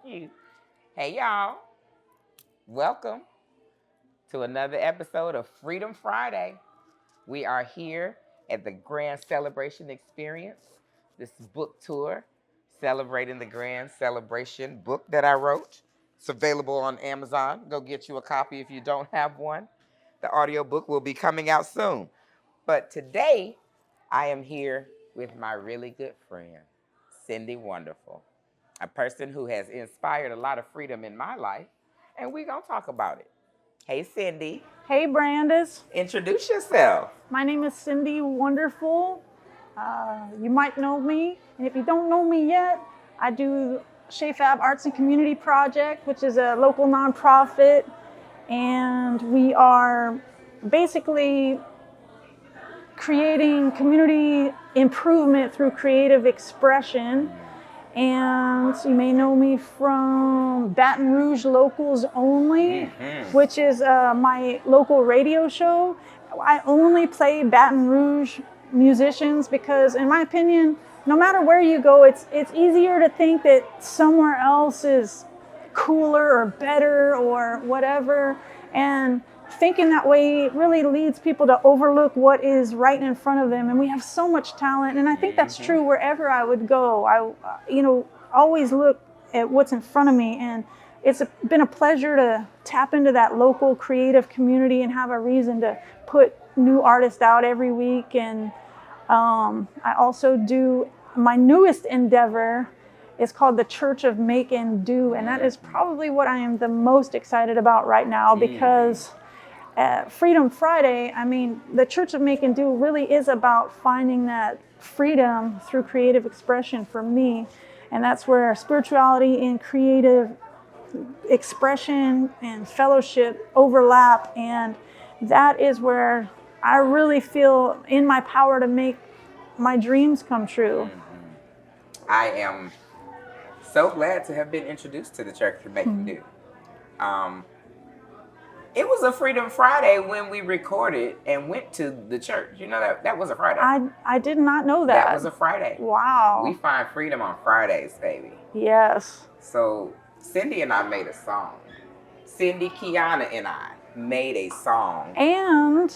you. Hey, y'all. Welcome to another episode of Freedom Friday. We are here at the Grand Celebration Experience. This is book tour celebrating the Grand Celebration book that I wrote. It's available on Amazon. Go get you a copy if you don't have one. The audio book will be coming out soon. But today, I am here with my really good friend, Cindy Wonderful, a person who has inspired a lot of freedom in my life, and we're going to talk about it. Hey, Cindy. Hey, Brandis. Introduce yourself. My name is Cindy Wonderful. You might know me, and if you don't know me yet, I do SHAFAB Arts and Community Project, which is a local nonprofit, and we are basically creating community improvement through creative expression. And you may know me from Baton Rouge Locals Only, which is my local radio show. I only play Baton Rouge musicians because, in my opinion, no matter where you go, it's easier to think that somewhere else is cooler or better or whatever. And thinking that way really leads people to overlook what is right in front of them. And we have so much talent. And I think that's true wherever I would go. I always look at what's in front of me. And it's been a pleasure to tap into that local creative community and have a reason to put new artists out every week. And I also do my newest endeavor. It's called the Church of Make and Do. And that is probably what I am the most excited about right now because Freedom Friday, the Church of Make and Do really is about finding that freedom through creative expression for me. And that's where spirituality and creative expression and fellowship overlap. And that is where I really feel in my power to make my dreams come true. I am so glad to have been introduced to the Church of Make and Do. It was a Freedom Friday when we recorded and went to the church. You know, that was a Friday. I did not know that. That was a Friday. Wow. We find freedom on Fridays, baby. Yes. So Cindy and I made a song. Cindy, Kiana, and I made a song. And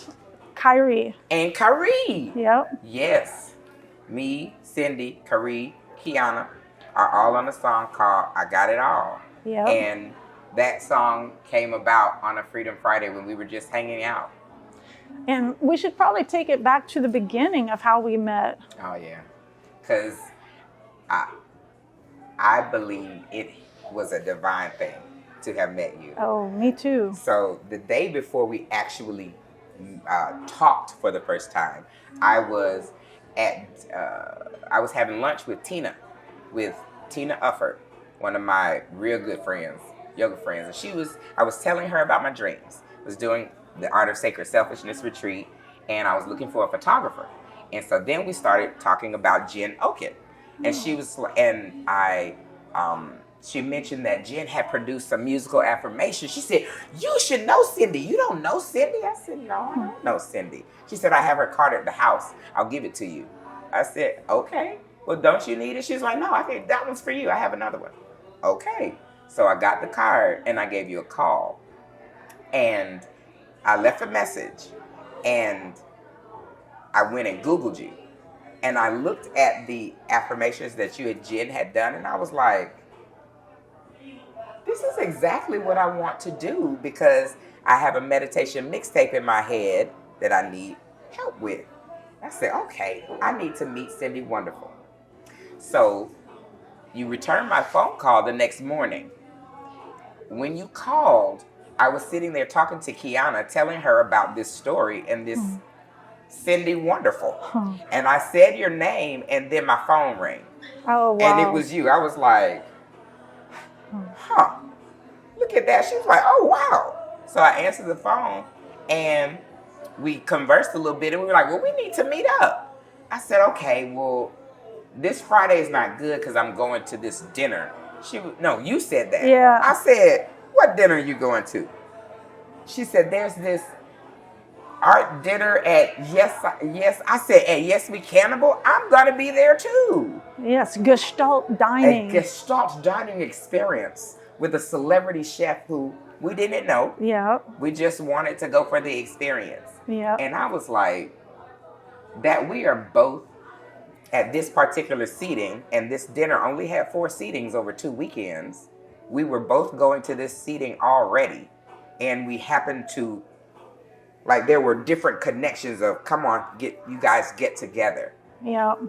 Kyrie. And Kyrie. Yep. Yes. Me, Cindy, Kyrie, Kiana are all on a song called I Got It All. Yep. And that song came about on a Freedom Friday when we were just hanging out. And we should probably take it back to the beginning of how we met. Oh, yeah. Because I believe it was a divine thing to have met you. Oh, me too. So the day before we actually talked for the first time, I was having lunch with Tina Ufford, one of my real good friends, yoga friends, and I was telling her about my dreams. I was doing the Art of Sacred Selfishness retreat, and I was looking for a photographer. And so then we started talking about Jen Oken, and she mentioned that Jen had produced some musical affirmations. She said, "You should know Cindy. You don't know Cindy?" I said, "No, I don't know Cindy." She said, "I have her card at the house. I'll give it to you." I said, "Okay. Well, don't you need it?" She's like, "No, I think that one's for you. I have another one." Okay. So I got the card and I gave you a call. And I left a message and I went and Googled you. And I looked at the affirmations that you and Jen had done and I was like, this is exactly what I want to do because I have a meditation mixtape in my head that I need help with. I said, okay, I need to meet Cindy Wonderful. So you returned my phone call the next morning. When you called, I was sitting there talking to Kiana, telling her about this story and this Cindy Wonderful. And I said your name and then my phone rang. Oh, wow. And it was you. I was like, look at that. She was like, oh, wow. So I answered the phone and we conversed a little bit and we were like, well, we need to meet up. I said, okay, well, this Friday is not good because I'm going to this dinner. No, you said that. Yeah. I said, what dinner are you going to? She said, there's this art dinner at I said at Yes We Cannibal. I'm gonna be there too. Yes, Gestalt dining. A Gestalt dining experience with a celebrity chef who we didn't know. Yep. We just wanted to go for the experience. Yep. And I was like, that we are both at this particular seating, and this dinner only had 4 seatings over 2 weekends. We were both going to this seating already, and we happened to, like, there were different connections of, come on, you guys get together. Yep.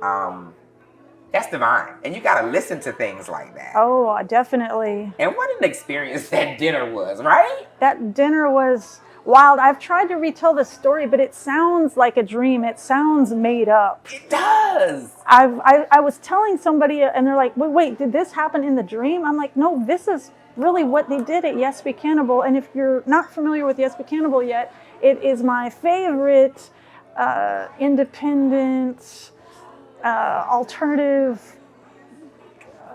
That's divine, and you got to listen to things like that. Oh, definitely. And what an experience that dinner was, right? That dinner was wild. I've tried to retell the story, but it sounds like a dream. It sounds made up. It does. I was telling somebody, and they're like, wait, did this happen in the dream? I'm like, no, this is really what they did at Yes We Cannibal. And if you're not familiar with Yes We Cannibal yet, it is my favorite independent, alternative,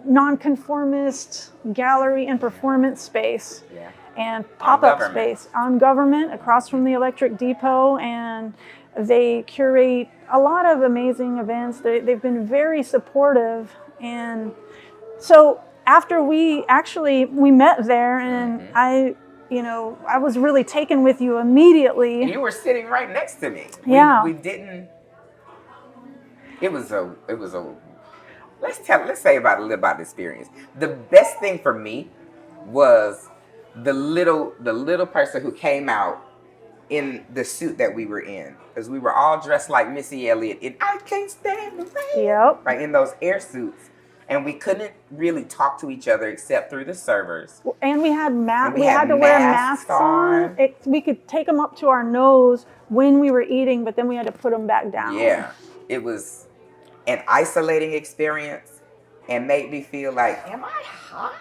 nonconformist gallery and performance space. Yeah. And pop-up space on Government across from the Electric Depot, and they curate a lot of amazing events. They've been very supportive, and so after we met there, and I was really taken with you immediately. And you were sitting right next to me. Yeah. We didn't. It was a. Let's say a little about the experience. The best thing for me was the little person who came out in the suit that we were in, because we were all dressed like Missy Elliott in I Can't Stand the Rain. Yep. Right, in those air suits. And we couldn't really talk to each other except through the servers. And we had we had to wear masks on. We could take them up to our nose when we were eating, but then we had to put them back down. Yeah. It was an isolating experience and made me feel like, am I high?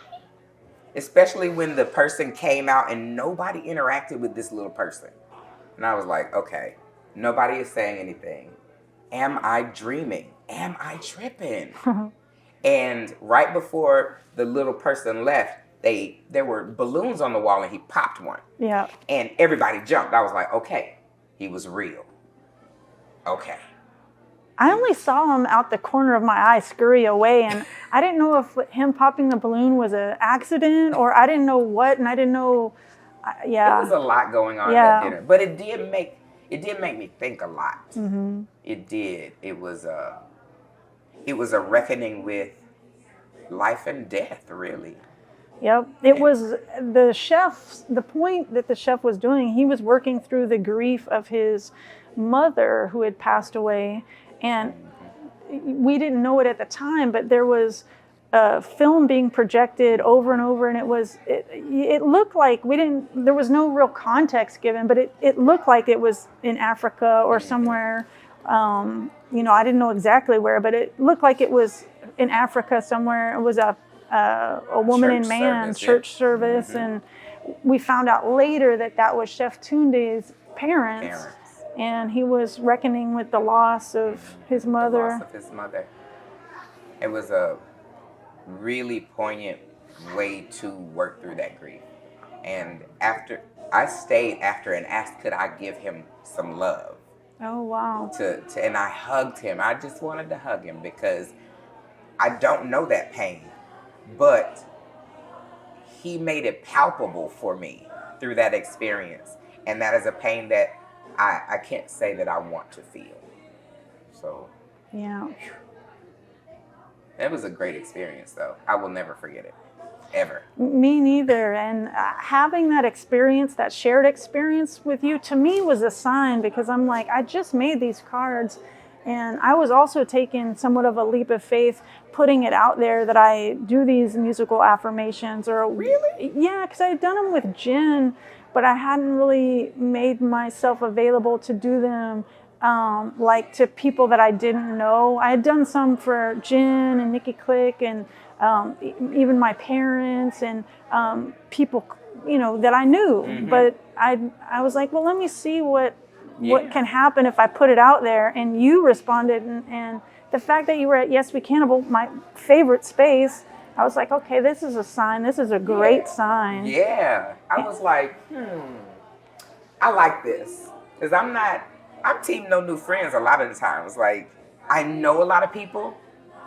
Especially when the person came out and nobody interacted with this little person. And I was like, okay, nobody is saying anything. Am I dreaming? Am I tripping? And right before the little person left, there were balloons on the wall and he popped one. Yeah. And everybody jumped. I was like, okay, he was real. Okay. I only saw him out the corner of my eye scurry away, and I didn't know if him popping the balloon was an accident or I didn't know what, and I didn't know. Yeah. It was a lot going on at dinner, but it did make me think a lot. Mm-hmm. It did. It was a reckoning with life and death, really. Yep. It was the point that the chef was doing, he was working through the grief of his mother who had passed away. And we didn't know it at the time, but there was a film being projected over and over, and it looked like there was no real context given, but it looked like it was in Africa or somewhere. I didn't know exactly where, but it looked like it was in Africa somewhere. It was a woman and man church service, mm-hmm. And we found out later that was Chef Tunde's parents. And he was reckoning with the loss of his mother. The loss of his mother. It was a really poignant way to work through that grief. And I stayed after and asked, could I give him some love? Oh, wow. And I hugged him. I just wanted to hug him because I don't know that pain. But he made it palpable for me through that experience. And that is a pain that I can't say that I want to feel. So. Yeah. It was a great experience, though. I will never forget it. Ever. Me neither. And having that experience, that shared experience with you, to me was a sign, because I'm like, I just made these cards. And I was also taking somewhat of a leap of faith, putting it out there that I do these musical affirmations. Really? Yeah, because I had done them with Jen, but I hadn't really made myself available to do them like to people that I didn't know. I had done some for Jen and Nikki Click and even my parents and people, that I knew. Mm-hmm. But I was like, well, let me see what can happen if I put it out there. And you responded, and the fact that you were at Yes We Cannibal, my favorite space, I was like, okay, this is a sign. This is a great sign. Yeah. I was like, I like this. Because I'm team no new friends a lot of the times. Like, I know a lot of people,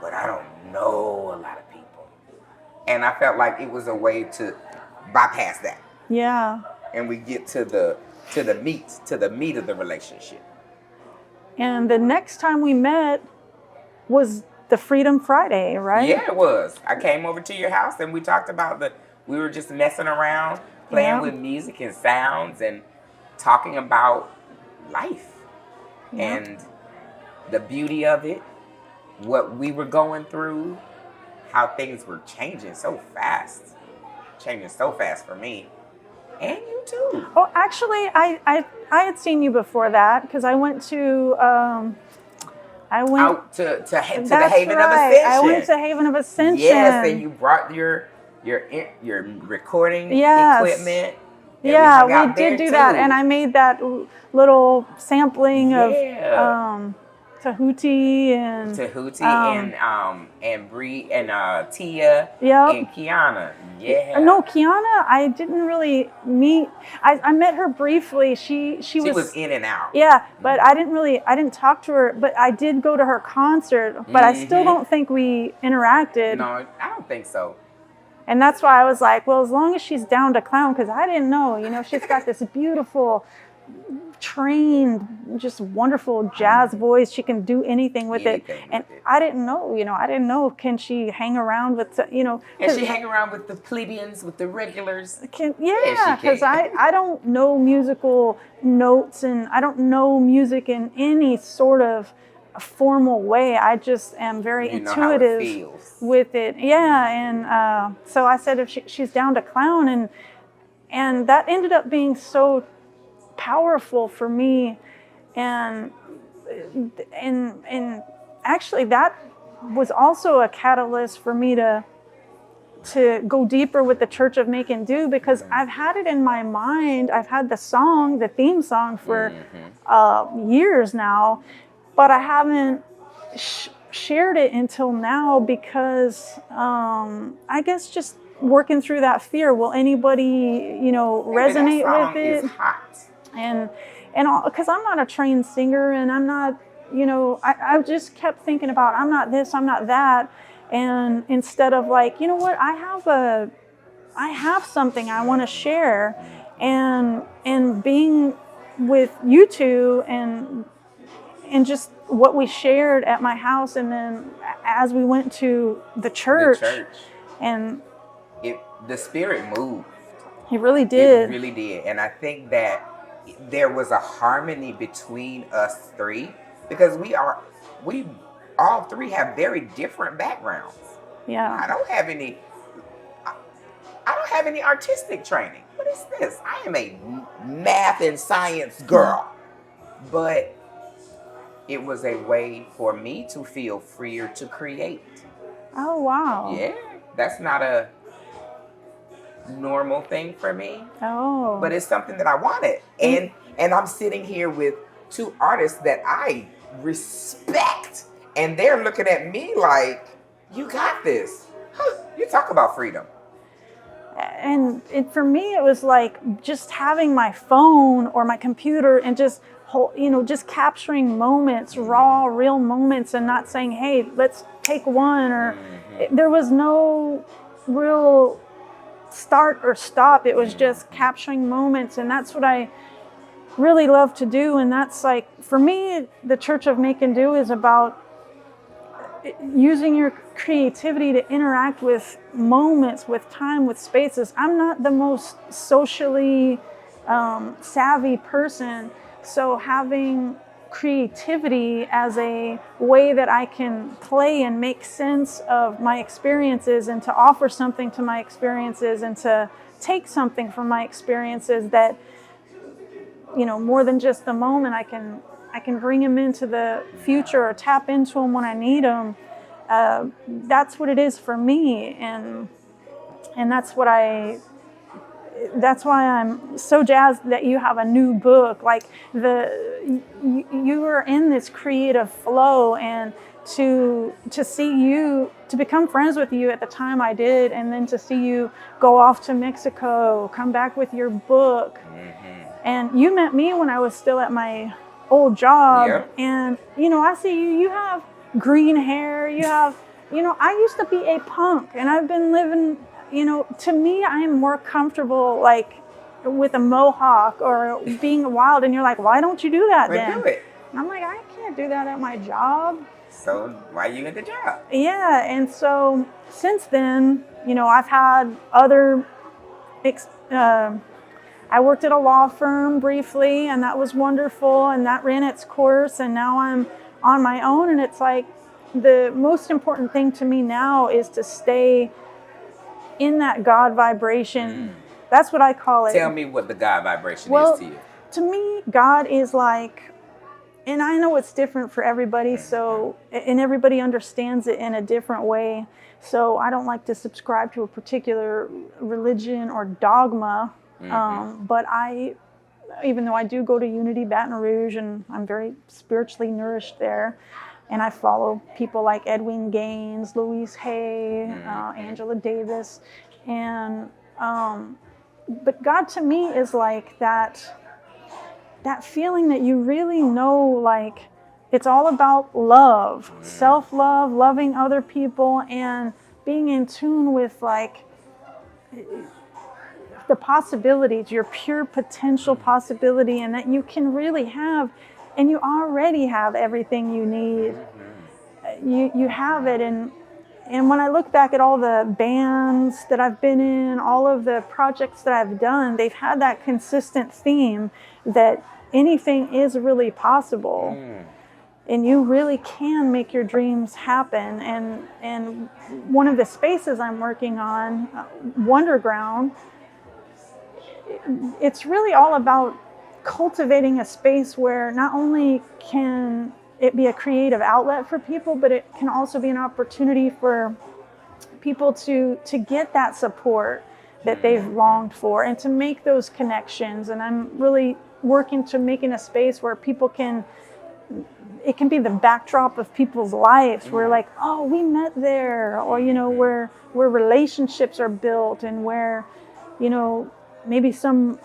but I don't know a lot of people. And I felt like it was a way to bypass that. Yeah. And we get to the meat of the relationship. And the next time we met was the Freedom Friday, right? Yeah, it was. I came over to your house and we talked about we were just messing around, playing with music and sounds and talking about life and the beauty of it, what we were going through, how things were changing so fast for me. And you too. Oh, actually, I had seen you before that because I went to out to the Haven of Ascension. I went to Haven of Ascension. Yes, and you brought your recording equipment. Yeah, we did do that, and I made that little sampling of Tahuti and Bree and Tia and Kiana. Yeah. No, Kiana, I didn't really meet. I met her briefly. She was in and out. Yeah, but I didn't talk to her. But I did go to her concert. But I still don't think we interacted. No, I don't think so. And that's why I was like, well, as long as she's down to clown, because I didn't know, she's got this beautiful, trained, just wonderful jazz voice. She can do anything with it. And I didn't know, can she hang around with, And she hang around with the plebeians, with the regulars? Because I don't know musical notes and I don't know music in any sort of formal way. I just am very intuitive with it. Yeah, and so I said if she's down to clown, and that ended up being so powerful for me, and actually that was also a catalyst for me to go deeper with the Church of Make and Do, because I've had it in my mind. I've had the theme song for years now, but I haven't shared it until now because I guess just working through that fear. Will anybody, resonate with it? Is hot. And because I'm not a trained singer, and I'm not, I just kept thinking about I'm not this, I'm not that, and instead of like, what, I have something I want to share, and being with you two and just what we shared at my house, and then as we went to the church. And the Spirit moved. He really did. It really did. And I think that there was a harmony between us three, because we all three have very different backgrounds. Yeah. I don't have any artistic training. What is this? I am a math and science girl. But it was a way for me to feel freer to create. Oh, wow. Yeah. That's not a normal thing for me. Oh. But it's something that I wanted. And I'm sitting here with two artists that I respect. And they're looking at me like, you got this. You talk about freedom. And for me, it was like just having my phone or my computer and just capturing moments, raw, real moments, and not saying, hey, let's take one, or there was no real start or stop. It was just capturing moments, and that's what I really love to do. And that's like, for me, the Church of Make and Do is about using your creativity to interact with moments, with time, with spaces. I'm not the most socially savvy person, so having creativity as a way that I can play and make sense of my experiences, and to offer something to my experiences, and to take something from my experiences that, more than just the moment, I can bring them into the future or tap into them when I need them. That's what it is for me, and that's why I'm so jazzed that you have a new book. Like you are in this creative flow, and to see you, to become friends with you at the time I did, and then to see you go off to Mexico, come back with your book. And you met me when I was still at my old job. Yep. And, you know, I see you have green hair, you have, you know, I used to be a punk, and I've been living, you know, to me, I am more comfortable, like, with a mohawk or being wild. And you're like, why don't you do that then? Do it. And I'm like, I can't do that at my job. So why you at the job? Yeah, and so since then, you know, I've had other, I worked at a law firm briefly, and that was wonderful, and that ran its course, and now I'm on my own, and it's like the most important thing to me now is to stay in that God vibration. That's what I call it. Tell me what the God vibration Well, is to you. To me, God is like, and I know it's different for everybody, so, and everybody understands it in a different way. So I don't like to subscribe to a particular religion or dogma. But even though I do go to Unity Baton Rouge, and I'm very spiritually nourished there, and I follow people like Edwin Gaines, Louise Hay, Angela Davis, and but God to me is like that feeling that you really know, like, it's all about love, self-love, loving other people, and being in tune with, like, the possibilities, your pure potential possibility, and that you can really have, and you already have everything you need. You have it, and when I look back at all the bands that I've been in, all of the projects that I've done, they've had that consistent theme that anything is really possible. And you really can make your dreams happen. And one of the spaces I'm working on, Wonderground, it's really all about cultivating a space where not only can it be a creative outlet for people, but it can also be an opportunity for people to get that support that they've longed for, and to make those connections. And I'm really working to making a space where people can, it can be the backdrop of people's lives, where, like, oh, we met there, or, you know, where relationships are built, and where, you know, maybe some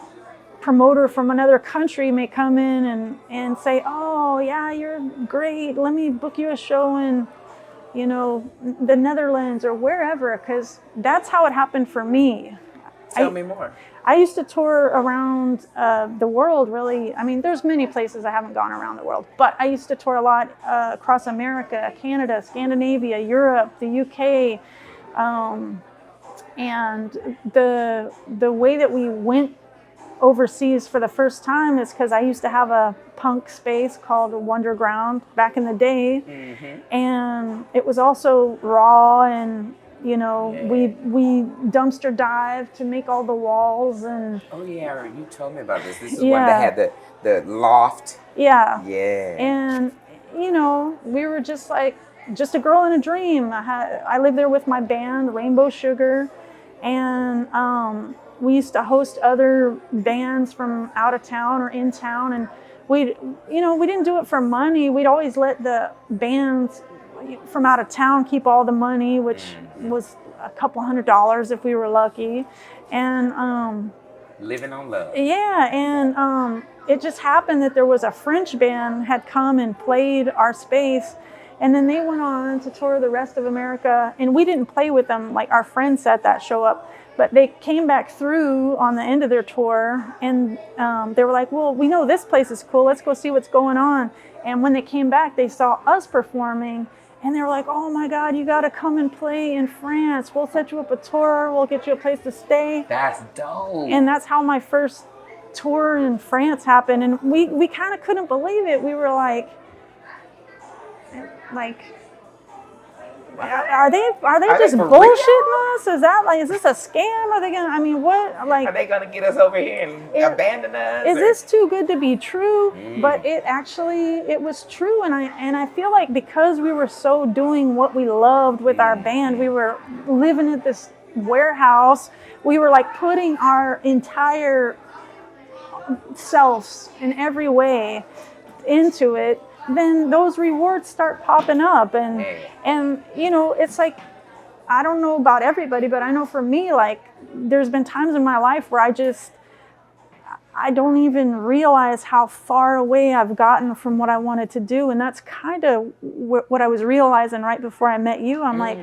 promoter from another country may come in and say, oh yeah, you're great, let me book you a show in, you know, the Netherlands or wherever, because that's how it happened for me. Tell me more. I used to tour around the world, really. I mean, there's many places I haven't gone around the world, but I used to tour a lot across America, Canada, Scandinavia, Europe, the UK. And the way that we went overseas for the first time is because I used to have a punk space called Wonderground back in the day. And it was also raw, and, you know, we dumpster dive to make all the walls. And oh yeah, you told me about this. This is one that had the loft. Yeah. And you know, we were just like a girl in a dream. I lived there with my band, Rainbow Sugar, and we used to host other bands from out of town or in town, and we didn't do it for money. We'd always let the bands from out of town keep all the money, which was a couple $100 if we were lucky. And living on love. Yeah, and it just happened that there was a French band had come and played our space, and then they went on to tour the rest of America, and we didn't play with them. Like, our friends set that show up, but they came back through on the end of their tour, and they were like, well, we know this place is cool, let's go see what's going on. And when they came back, they saw us performing, and they were like, oh my God, you got to come and play in France. We'll set you up a tour, we'll get you a place to stay. That's dope. And that's how my first tour in France happened. And we kind of couldn't believe it. We were like, are they just bullshitting us? Is this a scam? Are they gonna? I mean, what? Like, are they gonna get us over here and abandon us? Is this too good to be true? But it was true, and I feel like because we were so doing what we loved with our band, we were living at this warehouse. We were like putting our entire selves in every way into it. then those rewards start popping up. And you know, it's like, I don't know about everybody, but I know for me, like, there's been times in my life where I don't even realize how far away I've gotten from what I wanted to do. And that's kind of what I was realizing right before I met you. I'm like,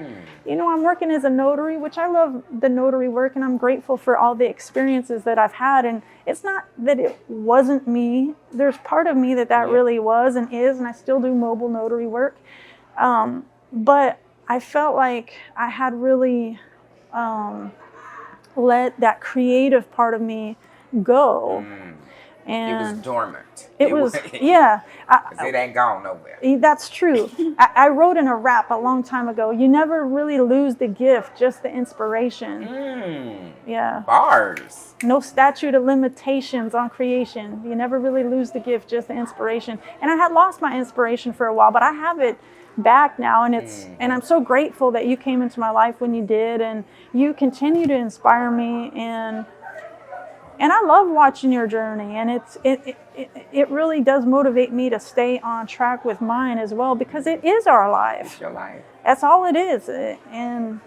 you know, I'm working as a notary, which I love the notary work, and I'm grateful for all the experiences that I've had. And it's not that it wasn't me. There's part of me that really was and is, and I still do mobile notary work. But I felt like I had really let that creative part of me go. And it was dormant. It was, yeah. It ain't gone nowhere. That's true. I wrote in a rap a long time ago, you never really lose the gift, just the inspiration. Yeah. Bars. No statute of limitations on creation. You never really lose the gift, just the inspiration. And I had lost my inspiration for a while, but I have it back now, and and I'm so grateful that you came into my life when you did, and you continue to inspire me, and I love watching your journey, and it really does motivate me to stay on track with mine as well, because it is our life. It's your life. That's all it is, and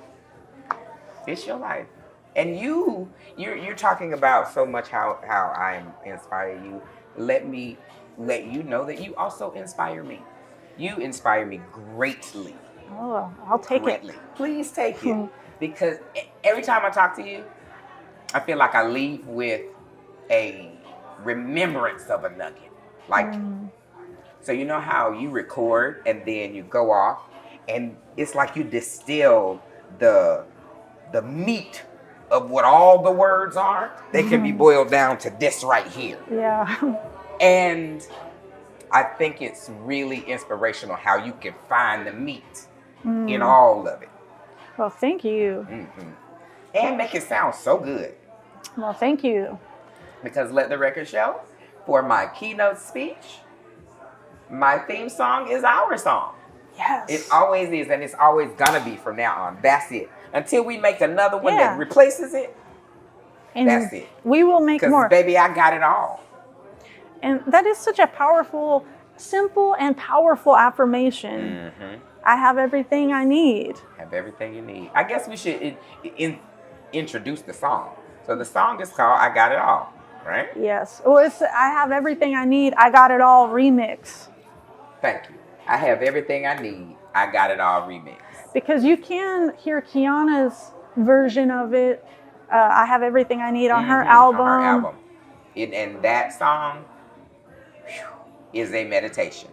it's your life. And you're talking about so much how I inspire you. Let me let you know that you also inspire me. You inspire me greatly. Oh, I'll take it. Please take it. Because every time I talk to you, I feel like I leave with a remembrance of a nugget. Like, so you know how you record and then you go off, and it's like you distill the meat of what all the words are. They can be boiled down to this right here. Yeah. And I think it's really inspirational how you can find the meat in all of it. Well, thank you. And make it sound so good. Well, thank you. Because let the record show, for my keynote speech, my theme song is our song. Yes. It always is, and it's always gonna be from now on. That's it. Until we make another one that replaces it, and that's it. We will make more. Because, baby, I got it all. And that is such a powerful, simple and powerful affirmation. I have everything I need. Have everything you need. I guess we should introduce the song. So the song is called I Got It All, right? Yes. Well, it's I have everything I need. I got it all remix. Thank you. I have everything I need. I got it all remix. Because you can hear Kiana's version of it. I have everything I need on her album. On her album. And that song is a meditation.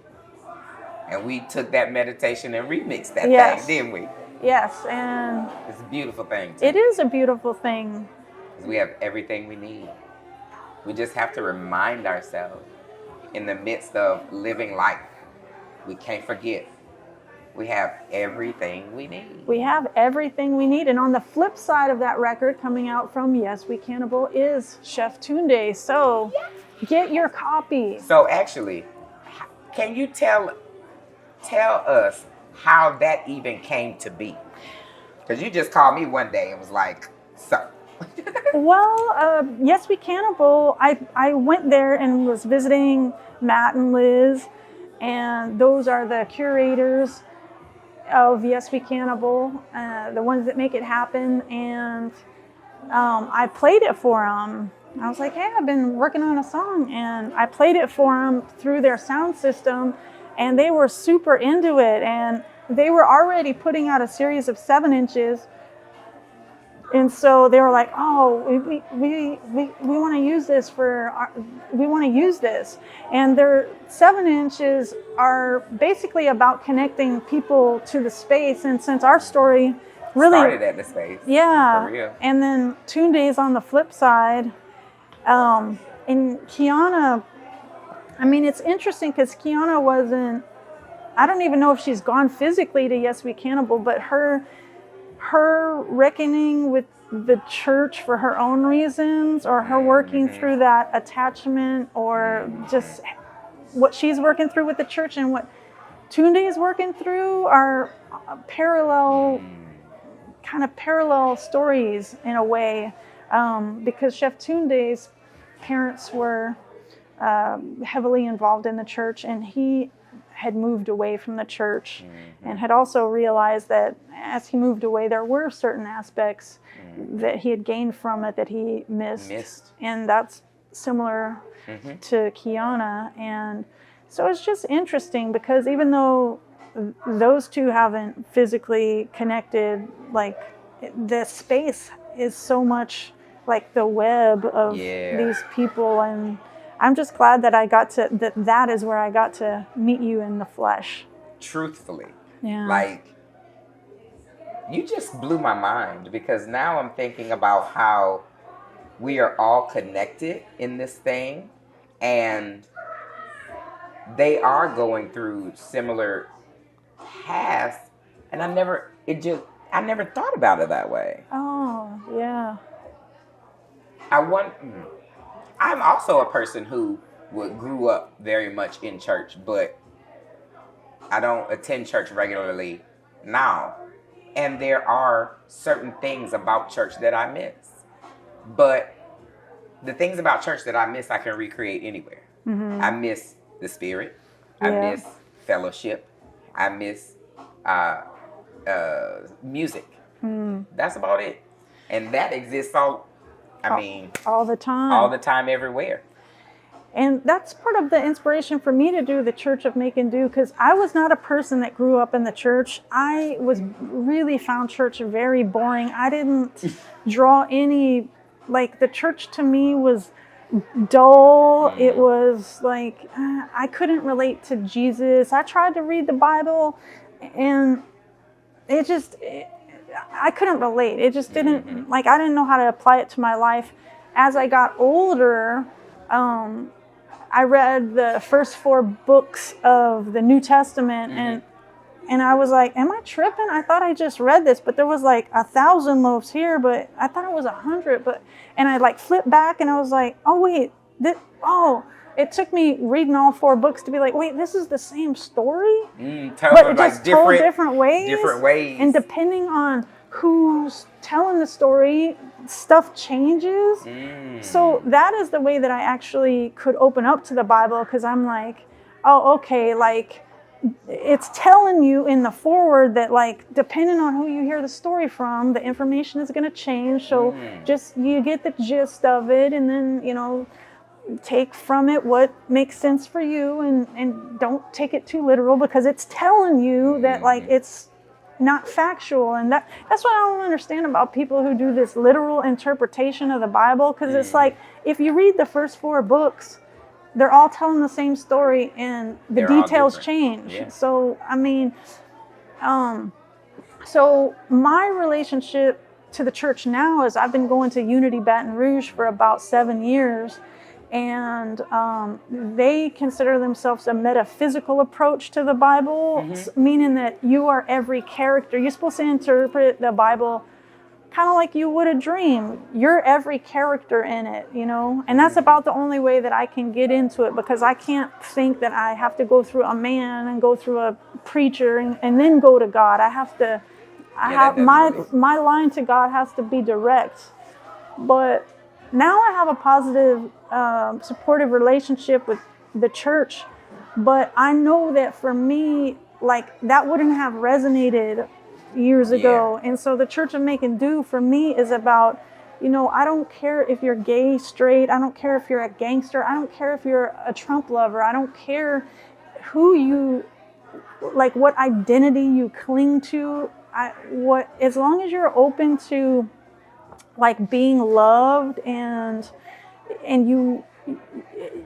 And we took that meditation and remixed that thing, didn't we? Yes, and it's a beautiful thing too. It is a beautiful thing. Because we have everything we need. We just have to remind ourselves in the midst of living life. We can't forget. We have everything we need. We have everything we need. And on the flip side of that record coming out from Yes We Cannibal is Chef Tunde. So get your copy. So actually, can you tell us how that even came to be? Because you just called me one day and was like, so. Well, Yes We Cannibal, I went there and was visiting Matt and Liz, and those are the curators of Yes We Cannibal, the ones that make it happen, and I played it for them. I was like, hey, I've been working on a song, and I played it for them through their sound system, and they were super into it, and they were already putting out a series of 7-inches. And so they were like, oh, we want to use this we want to use this. And their 7-inches are basically about connecting people to the space. And since our story really started at the space. Yeah. For real. And then Tunde's on the flip side. And Kiana, I mean, it's interesting because Kiana wasn't, I don't even know if she's gone physically to Yes We Cannibal, but her reckoning with the church for her own reasons, or her working through that attachment, or just what she's working through with the church and what Tunde is working through are parallel stories in a way, because Chef Tunde's parents were heavily involved in the church, and he had moved away from the church, and had also realized that as he moved away, there were certain aspects that he had gained from it that he missed. And that's similar to Kiana. And so it's just interesting because even though those two haven't physically connected, like the space is so much like the web of these people, and I'm just glad that I got to, that is where I got to meet you in the flesh. Truthfully. Yeah. Like, you just blew my mind, because now I'm thinking about how we are all connected in this thing, and they are going through similar paths, and I never thought about it that way. Oh, yeah. I'm also a person who grew up very much in church, but I don't attend church regularly now. And there are certain things about church that I miss. But the things about church that I miss, I can recreate anywhere. I miss the spirit. I miss fellowship. I miss music. That's about it. And that exists all the time. All the time, everywhere. And that's part of the inspiration for me to do the Church of Make and Do, because I was not a person that grew up in the church. I really found church very boring. I didn't draw any, like, the church to me was dull. It was like, I couldn't relate to Jesus. I tried to read the Bible, and I couldn't relate. It just didn't, like, I didn't know how to apply it to my life. As I got older, I read the first 4 books of the New Testament, and I was like, am I tripping? I thought I just read this, but there was like 1,000 loaves here, but I thought it was 100. And I like flipped back, and I was like, oh wait, it took me reading all 4 books to be like, wait, this is the same story, but just told different ways. Different ways. And depending on who's telling the story, stuff changes. So that is the way that I actually could open up to the Bible, because I'm like, oh, okay, like it's telling you in the forward that, like, depending on who you hear the story from, the information is going to change. So just you get the gist of it, and then, you know, take from it what makes sense for you, and don't take it too literal, because it's telling you that, like, it's not factual. And that's what I don't understand about people who do this literal interpretation of the Bible, because it's like, if you read the first 4 books, they're all telling the same story, and the details change. So I mean, so my relationship to the church now is I've been going to Unity Baton Rouge for about 7 years, and they consider themselves a metaphysical approach to the Bible, meaning that you are every character. You're supposed to interpret the Bible kind of like you would a dream. You're every character in it, you know? And that's about the only way that I can get into it, because I can't think that I have to go through a man and go through a preacher and then go to God. I have to, my line to God has to be direct. But now I have a positive, supportive relationship with the church, but I know that for me, like, that wouldn't have resonated years ago. And so the Church of Make and Do for me is about, you know, I don't care if you're gay, straight, I don't care if you're a gangster, I don't care if you're a Trump lover, I don't care who you, like, what identity you cling to, as long as you're open to, like, being loved, and you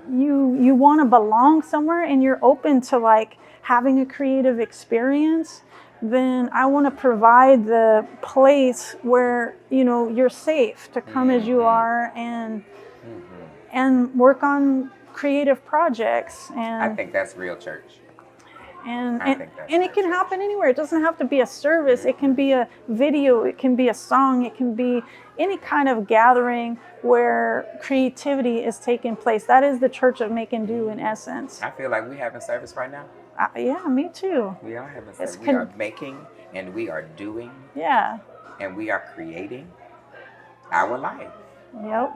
want to belong somewhere, and you're open to, like, having a creative experience, then I want to provide the place where, you know, you're safe to come as you are, and work on creative projects. And I think that's real church. And it can happen anywhere. It doesn't have to be a service. It can be a video. It can be a song. It can be any kind of gathering where creativity is taking place. That is the Church of Make and Do in essence. I feel like we having service right now. Yeah, me too. We are having service. We are making, and we are doing. Yeah. And we are creating our life. Yep.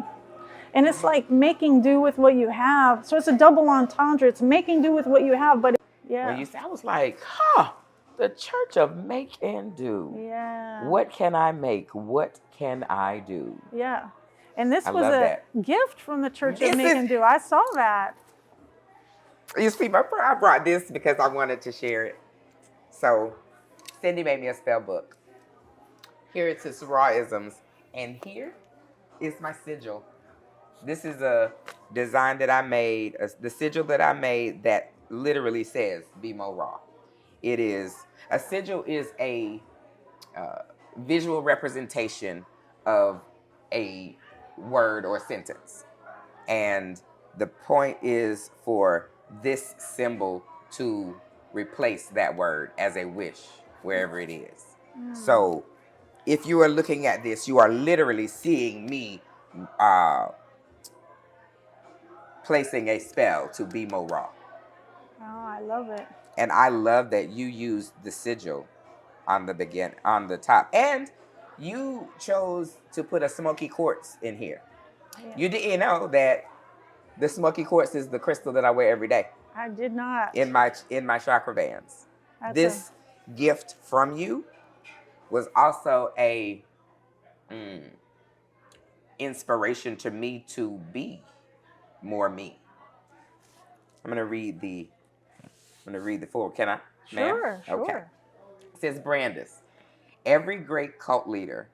And it's like making do with what you have. So it's a double entendre. It's making do with what you have, but Yeah. When you said, I was like, huh, the Church of Make and Do. Yeah. What can I make? What can I do? Yeah. And this I was love a that. gift from the Church This of Make is- and Do. I saw that. You see, I brought this because I wanted to share it. So, Cindy made me a spell book. Here it's his raw-isms. And here is my sigil. This is a design that I made, the sigil that I made that literally says BMO Raw. It is, a sigil is a visual representation of a word or sentence. And the point is for this symbol to replace that word as a wish, wherever it is. So if you are looking at this, you are literally seeing me placing a spell to BMO Raw. Oh, I love it. And I love that you used the sigil on the top. And you chose to put a smoky quartz in here. Yeah. You didn't know that the smoky quartz is the crystal that I wear every day I did not. in my chakra bands. That's This gift from you was also a inspiration to me to be more me. I'm gonna read the forward. Can I? Sure, Ma'am? sure. Okay. It says, Brandis, every great cult leader,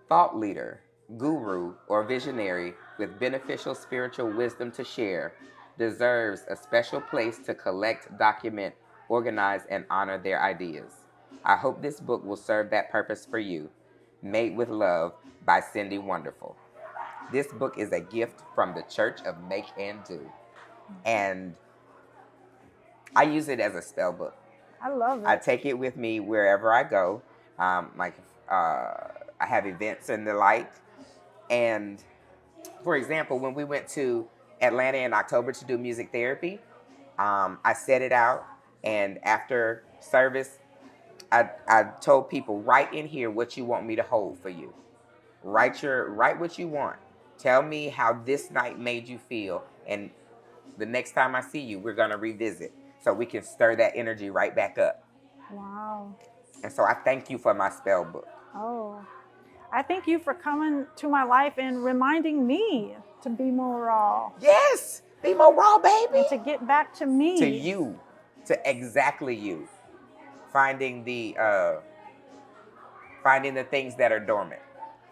thought leader, guru, or visionary with beneficial spiritual wisdom to share deserves a special place to collect, document, organize, and honor their ideas. I hope this book will serve that purpose for you. Made with Love by Cindy Wonderful. This book is a gift from the Church of Make and Do. And I use it as a spell book. I love it. I take it with me wherever I go. I have events and the like. And for example, when we went to Atlanta in October to do music therapy, I set it out. And after service, I told people, write in here what you want me to hold for you. Write what you want. Tell me how this night made you feel. And the next time I see you, we're going to revisit so we can stir that energy right back up. Wow. And so I thank you for my spell book. Oh, I thank you for coming to my life and reminding me to be more raw. Yes, be more raw, baby. And to get back to me. To you, to exactly you. Finding the things that are dormant.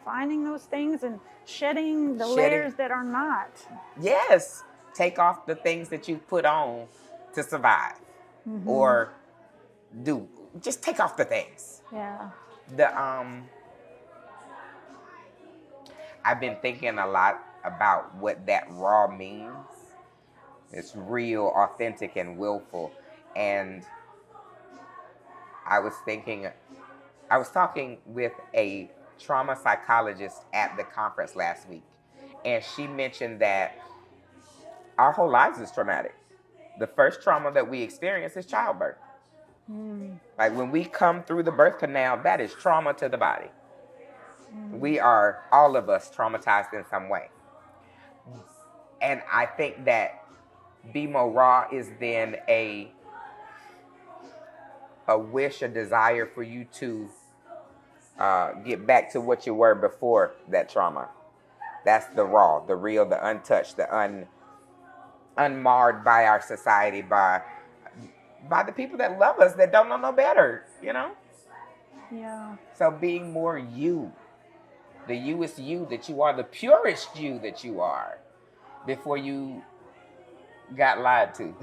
Finding those things and shedding the layers that are not. Yes. Take off the things that you put on to survive. Mm-hmm. Or just take off the things. Yeah. I've been thinking a lot about what that raw means. It's real, authentic, and willful. And I was talking with a trauma psychologist at the conference last week. And she mentioned that our whole lives is traumatic. The first trauma that we experience is childbirth. Like when we come through the birth canal, that is trauma to the body. We are, all of us, traumatized in some way. And I think that BMO Raw is then a wish, a desire for you to get back to what you were before that trauma. That's the raw, the real, the untouched, the unmarred by our society, by the people that love us, that don't know no better, you know? Yeah. So being more you, the youest you that you are, the purest you that you are, before you got lied to.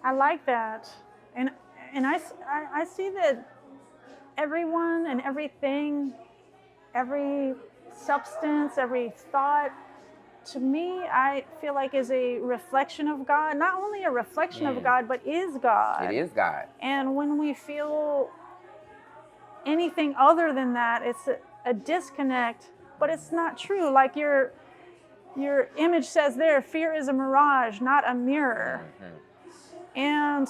I like that. And I see that everyone and everything, every substance, every thought, to me, I feel like is a reflection of God. Not only a reflection of God, but is God. It is God. And when we feel anything other than that, it's a disconnect, but it's not true. Like your image says there, fear is a mirage, not a mirror. Mm-hmm. And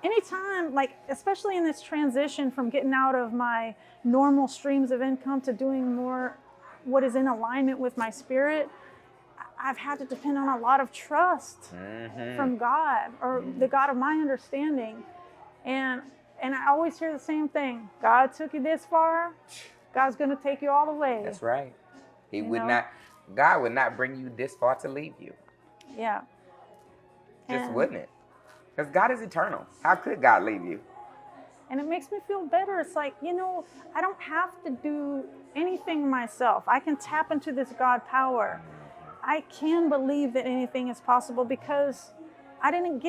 anytime, like, especially in this transition from getting out of my normal streams of income to doing more what is in alignment with my spirit, I've had to depend on a lot of trust from God, or the God of my understanding. And I always hear the same thing. God took you this far, God's going to take you all the way. That's right. God would not bring you this far to leave you. Yeah. Just wouldn't it? Because God is eternal. How could God leave you? And it makes me feel better. It's like, I don't have to do anything myself. I can tap into this God power. I can believe that anything is possible because I'm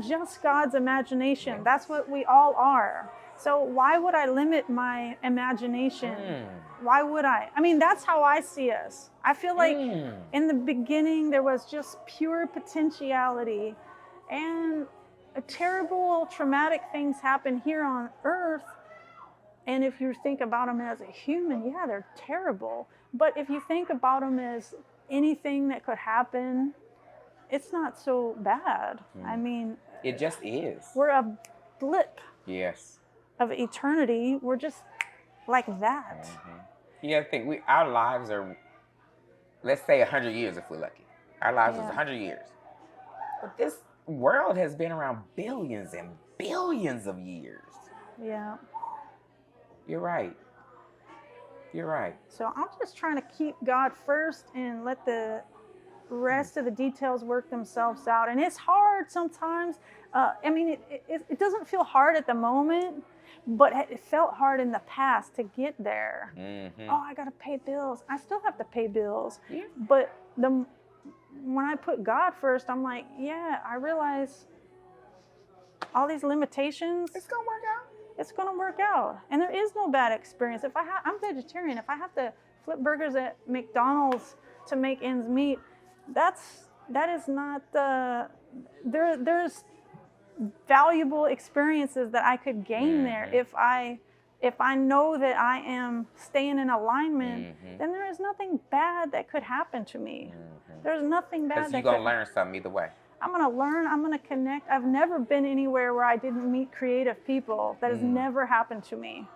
just God's imagination. That's what we all are. So why would I limit my imagination? Why would I? I mean, that's how I see us. I feel like in the beginning there was just pure potentiality, and terrible, traumatic things happen here on earth. And if you think about them as a human, yeah, they're terrible. But if you think about them as anything that could happen, it's not so bad. I mean, it just is. We're a blip. Yes. Of eternity. We're just like that. You got to think, our lives are, let's say 100 years if we're lucky. Our lives is 100 years. But this world has been around billions and billions of years. Yeah. You're right. You're right. So I'm just trying to keep God first and let the rest of the details work themselves out. And it's hard sometimes. I mean, it doesn't feel hard at the moment, but it felt hard in the past to get there. Oh, I got to pay bills. I still have to pay bills. Yeah. But when I put God first, I'm like, yeah, I realize all these limitations. It's going to work out. It's going to work out. And there is no bad experience. I'm vegetarian. If I have to flip burgers at McDonald's to make ends meet, that is not there's valuable experiences that I could gain there if I know that I am staying in alignment. Then there is nothing bad that could happen to me. There's nothing bad. Because you're going to learn something either way. I'm going to learn. I'm going to connect. I've never been anywhere where I didn't meet creative people. That has never happened to me.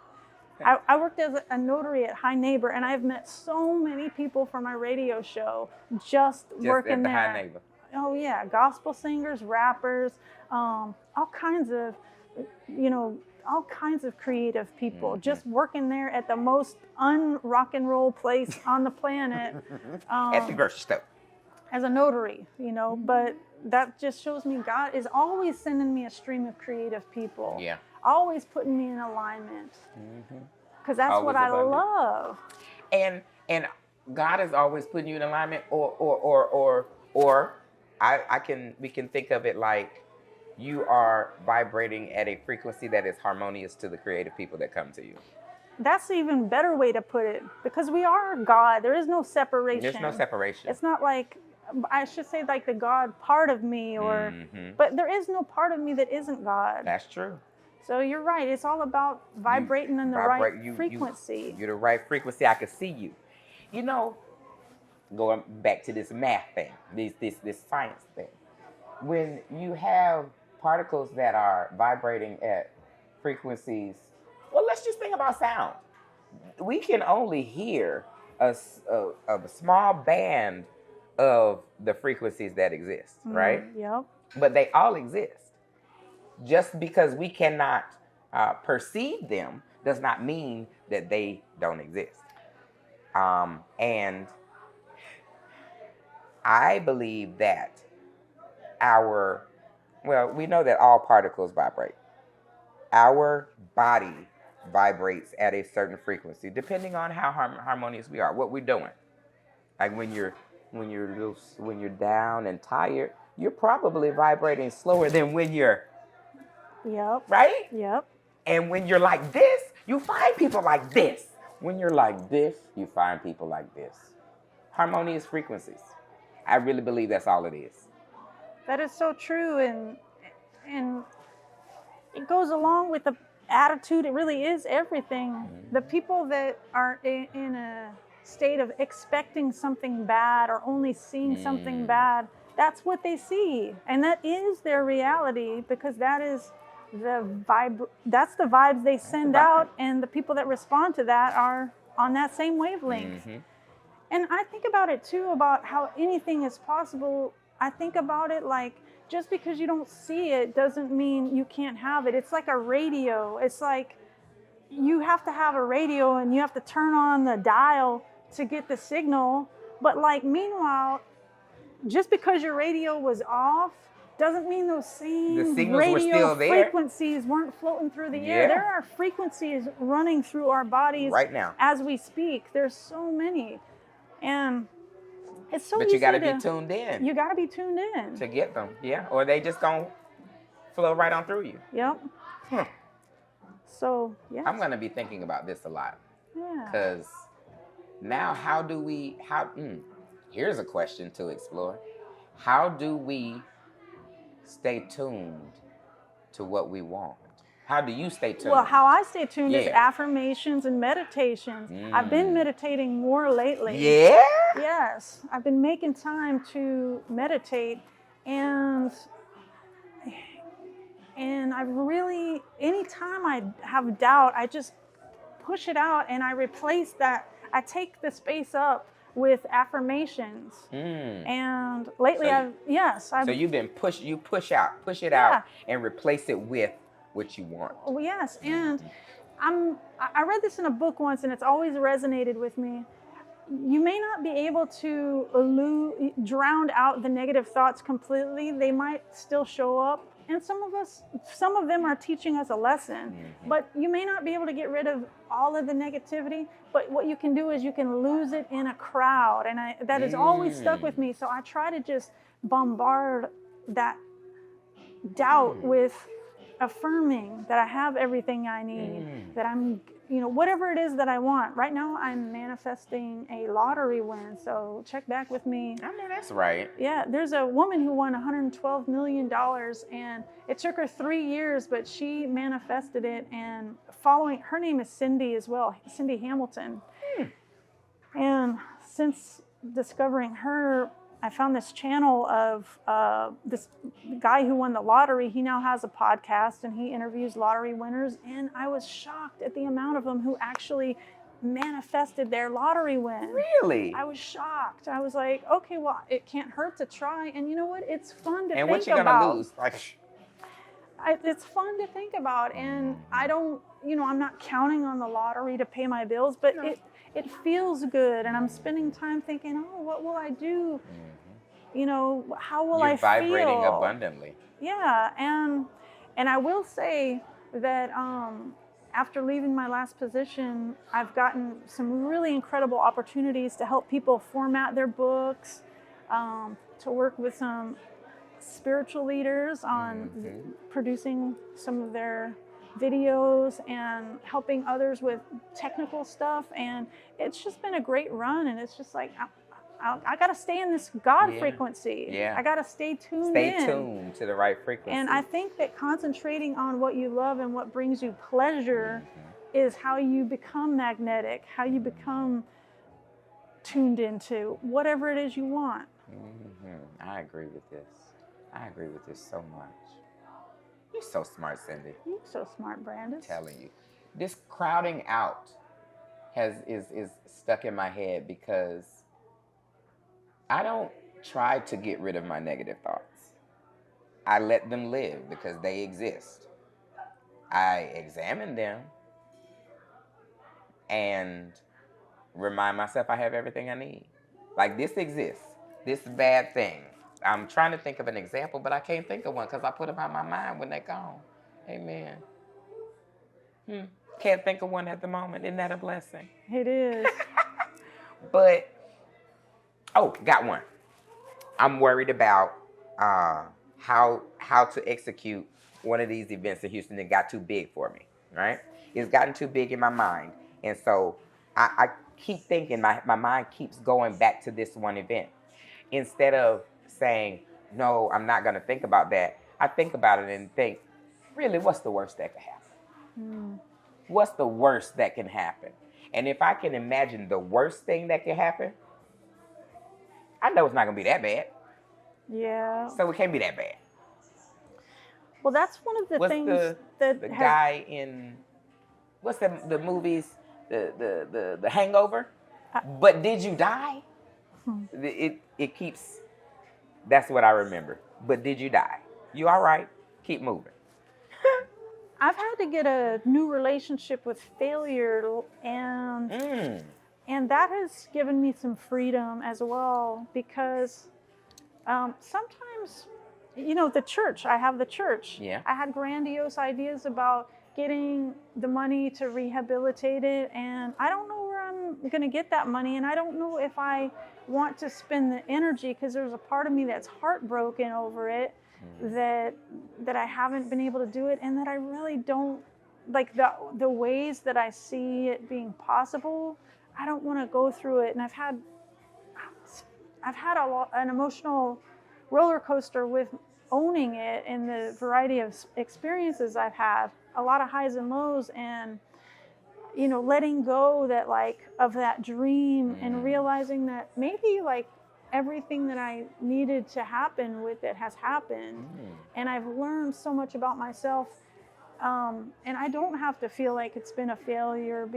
I worked as a notary at High Neighbor, and I've met so many people for my radio show just working there. High Neighbor. Oh yeah, gospel singers, rappers, all kinds of creative people just working there at the most un-rock and roll place on the planet. At the grocery store. As a notary, but that just shows me God is always sending me a stream of creative people. Yeah. Always putting me in alignment. Because that's always what I love. And God is always putting you in alignment, or we can think of it like you are vibrating at a frequency that is harmonious to the creative people that come to you. That's an even better way to put it, because we are God. There is no separation. There's no separation. It's not like, I should say, like the God part of me, but there is no part of me that isn't God. That's true. So you're right. It's all about vibrating in the right frequency. You're the right frequency. I can see you. Going back to this math thing, this science thing. When you have particles that are vibrating at frequencies, well, let's just think about sound. We can only hear a small band of the frequencies that exist, right? Yep. But they all exist. Just because we cannot perceive them does not mean that they don't exist. And I believe that we know that all particles vibrate. Our body vibrates at a certain frequency, depending on how harmonious we are, what we're doing. Like when you're down and tired, you're probably vibrating slower than when you're. Yep. Right? Yep. And when you're like this, you find people like this. When you're like this, you find people like this. Harmonious frequencies. I really believe that's all it is. That is so true, and it goes along with the attitude. It really is everything. The people that are in a state of expecting something bad or only seeing something bad, that's what they see, and that is their reality, because that is that's the vibes they send out, and the people that respond to that are on that same wavelength. And I think about it too, about how anything is possible. I think about it like, just because you don't see it doesn't mean you can't have it. It's like a radio. It's like you have to have a radio and you have to turn on the dial to get the signal. But like, meanwhile, just because your radio was off doesn't mean those same radio frequencies weren't floating through the air. There are frequencies running through our bodies right now as we speak. There's so many. And it's so easy. But you got to be tuned in. You got to be tuned in. To get them, yeah. Or they just going to flow right on through you. Yep. So, yeah. I'm going to be thinking about this a lot. Yeah. Because now here's a question to explore. How do we stay tuned to what we want? How do you stay tuned? Well, how I stay tuned is affirmations and meditations. I've been meditating more lately. Yeah? Yes. I've been making time to meditate, and I really, anytime I have doubt, I just push it out and I replace that. I take the space up with affirmations. And lately so you've been push it out and replace it with what you want. Oh, yes. And I read this in a book once, and it's always resonated with me. You may not be able to drown out the negative thoughts completely. They might still show up. And some of them are teaching us a lesson, but you may not be able to get rid of all of the negativity, but what you can do is you can lose it in a crowd. And that has always stuck with me. So I try to just bombard that doubt with affirming that I have everything I need, that I'm, whatever it is that I want. Right now, I'm manifesting a lottery win. So check back with me. I know that's right. Yeah, there's a woman who won $112 million, and it took her 3 years, but she manifested it. And her name is Cindy as well, Cindy Hamilton. And since discovering her, I found this channel of this guy who won the lottery. He now has a podcast and he interviews lottery winners. And I was shocked at the amount of them who actually manifested their lottery win. Really? I was shocked. I was like, okay, well, it can't hurt to try. And you know what? It's fun to think about. And what you gonna lose? It's fun to think about. And I don't, I'm not counting on the lottery to pay my bills, but it feels good. And I'm spending time thinking, oh, what will I do? How will I feel? You're vibrating abundantly. Yeah, and I will say that after leaving my last position, I've gotten some really incredible opportunities to help people format their books, to work with some spiritual leaders on producing some of their videos and helping others with technical stuff. And it's just been a great run, and it's just like, I got to stay in this God frequency. Yeah. I got to stay tuned Stay tuned to the right frequency. And I think that concentrating on what you love and what brings you pleasure is how you become magnetic, how you become tuned into whatever it is you want. I agree with this. I agree with this so much. You're so smart, Cindy. You're so smart, Brandon. I'm telling you. This crowding out is stuck in my head because I don't try to get rid of my negative thoughts. I let them live because they exist. I examine them and remind myself I have everything I need. Like, this exists. This bad thing. I'm trying to think of an example, but I can't think of one because I put them out my mind when they're gone. Amen. Can't think of one at the moment. Isn't that a blessing? It is. But, got one. I'm worried about how to execute one of these events in Houston that got too big for me, right? It's gotten too big in my mind. And so I keep thinking, my mind keeps going back to this one event. Instead of saying, no, I'm not going to think about that, I think about it and think, really, what's the worst that could happen? What's the worst that can happen? And if I can imagine the worst thing that can happen, I know it's not going to be that bad. Yeah. So it can't be that bad. Well, that's one of the things that the guy in, what's the movies, the Hangover? But did you die? It keeps. That's what I remember. But did you die? You all right? Keep moving. I've had to get a new relationship with failure, and that has given me some freedom as well, because sometimes, the church, I have the church. Yeah. I had grandiose ideas about getting the money to rehabilitate it, and I don't know where I'm going to get that money, and I don't know if I want to spend the energy, because there's a part of me that's heartbroken over it, that I haven't been able to do it, and that I really don't like the ways that I see it being possible. I don't want to go through it, and I've had an emotional roller coaster with owning it, and the variety of experiences I've had, a lot of highs and lows, and letting go of that dream, and realizing that maybe everything that I needed to happen with it has happened. And I've learned so much about myself. And I don't have to feel like it's been a failure,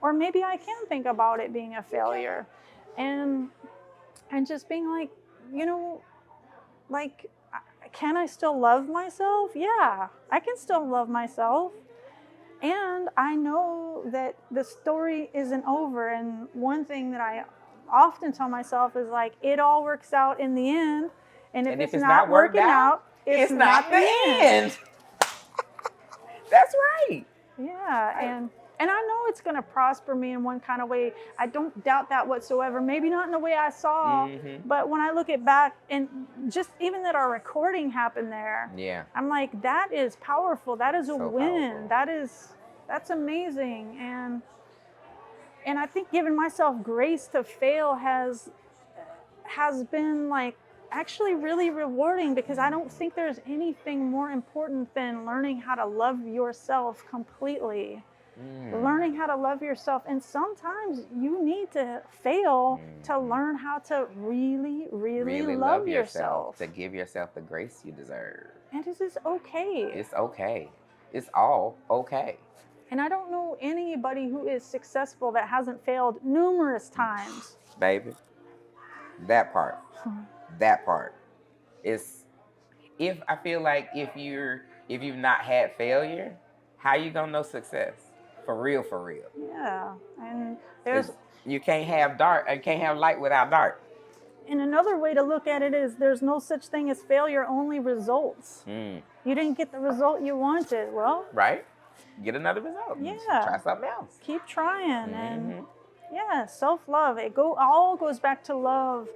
or maybe I can think about it being a failure. And just being can I still love myself? Yeah, I can still love myself. And I know that the story isn't over. And one thing that I often tell myself is it all works out in the end. And if it's not working out, it's not the end. That's right. Yeah. And I know it's going to prosper me in one kind of way. I don't doubt that whatsoever. Maybe not in the way I saw, but when I look it back, and just even that our recording happened there, I'm like, that is powerful. That is a win. Powerful. That's amazing. And I think giving myself grace to fail has been actually really rewarding, because I don't think there's anything more important than learning how to love yourself completely. Learning how to love yourself. And sometimes you need to fail to learn how to really, really love yourself. To give yourself the grace you deserve. And this is okay. It's okay. It's all okay. And I don't know anybody who is successful that hasn't failed numerous times. Baby, that part is, I feel like if you've not had failure, how you gonna know success? For real. Yeah, and you can't have light without dark. And another way to look at it is there's no such thing as failure, only results. You didn't get the result you wanted. Well, right. Get another result. Yeah. Try something else. Keep trying. And self-love. All goes back to love.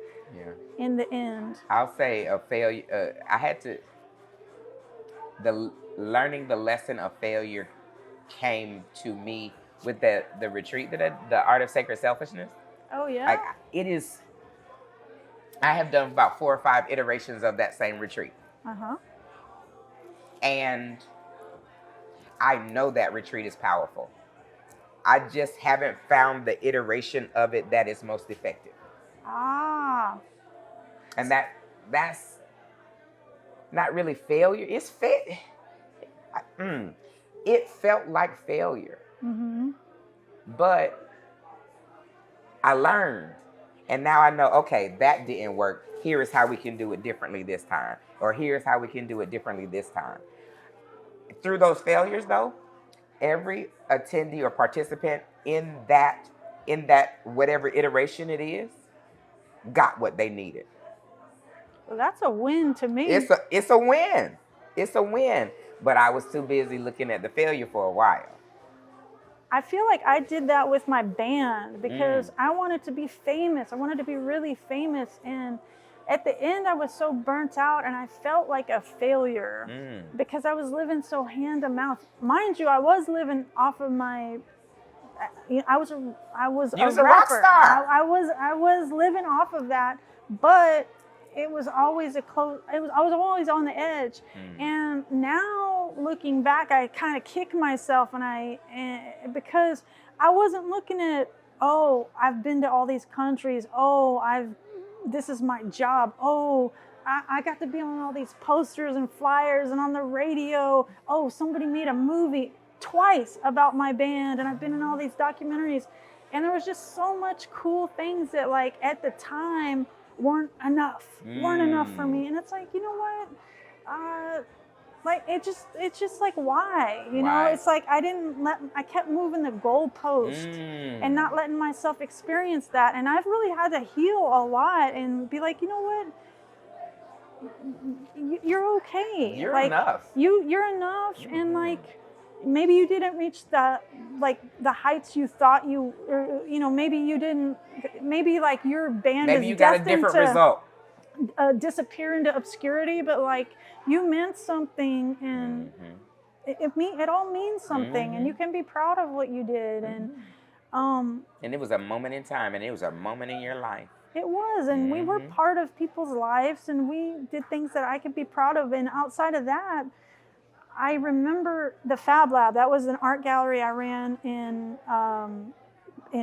In the end. I'll say a failure. I had to. Learning the lesson of failure came to me with the retreat, the Art of Sacred Selfishness. Oh yeah. It is. I have done about 4 or 5 iterations of that same retreat. And I know that retreat is powerful. I just haven't found the iteration of it that is most effective. And that's not really failure. It's it felt like failure. But I learned. And now I know, okay, that didn't work. Here is how we can do it differently this time. Or here's how we can do it differently this time. Through those failures, though, every attendee or participant in that whatever iteration it is, got what they needed. Well, that's a win to me. It's a win. It's a win. But I was too busy looking at the failure for a while. I feel like I did that with my band, because I wanted to be famous. I wanted to be really famous. And at the end, I was so burnt out, and I felt like a failure because I was living so hand to mouth. Mind you, I was living off of my. I was a rock star. I was living off of that, but it was always I was always on the edge. And now looking back, I kind of kick myself, because I wasn't looking at, I've been to all these countries. This is my job. I got to be on all these posters and flyers and on the radio. Somebody made a movie. twice about my band, and I've been in all these documentaries, and there was just so much cool things that like at the time weren't enough for me. And it's like, you know what? Like it's just like why? You know, it's like I kept moving the goalpost and not letting myself experience that. And I've really had to heal a lot and be like, you know what? You're okay. You're like, enough. You're enough, and like maybe you didn't reach the heights you thought you, or you know, maybe you didn't. Maybe like your band maybe is you got a destined different result. Disappear into obscurity, but like you meant something, and it all means something, and you can be proud of what you did, and it was a moment in time, and it was a moment in your life. It was, and we were part of people's lives, and we did things that I could be proud of. And outside of that, I remember the Fab Lab. That was an art gallery I ran in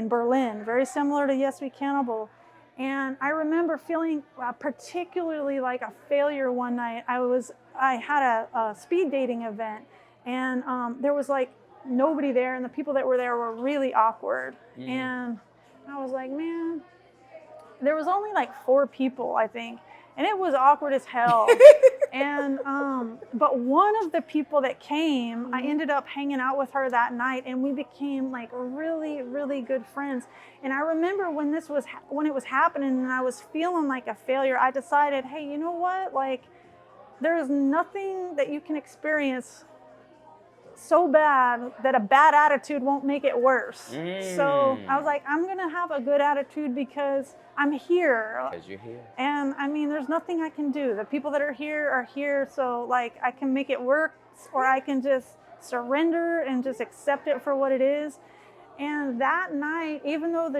Berlin, very similar to Yes We Cannibal. And I remember feeling particularly like a failure one night. I had a speed dating event, and there was like nobody there, and the people that were there were really awkward. And I was like, man, there was only like 4 people, I think, and it was awkward as hell. And but one of the people that came, I ended up hanging out with her that night, and we became like really, really good friends. And I remember when it was happening, and I was feeling like a failure, I decided, hey, you know what? Like, there's nothing that you can experience so bad that a bad attitude won't make it worse. So I was like, I'm gonna have a good attitude because I'm here. Because you're here. And I mean, there's nothing I can do. The people that are here, so like I can make it work, or I can just surrender and just accept it for what it is. And that night, even though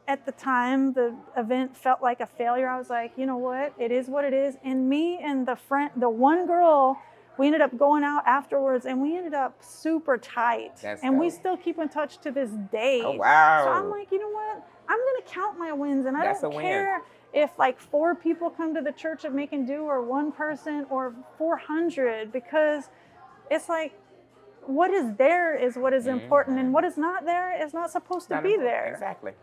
at the time the event felt like a failure, I was like, you know what? It is what it is. And me and the one girl, we ended up going out afterwards, and we ended up super tight. We still keep in touch to this day. Oh, wow. So I'm like, you know what? I'm going to count my wins, and I don't care if like 4 people come to the Church of Making Do, or 1 person, or 400, because it's like what is there is what is important, and what is not there is not supposed to be there. Exactly.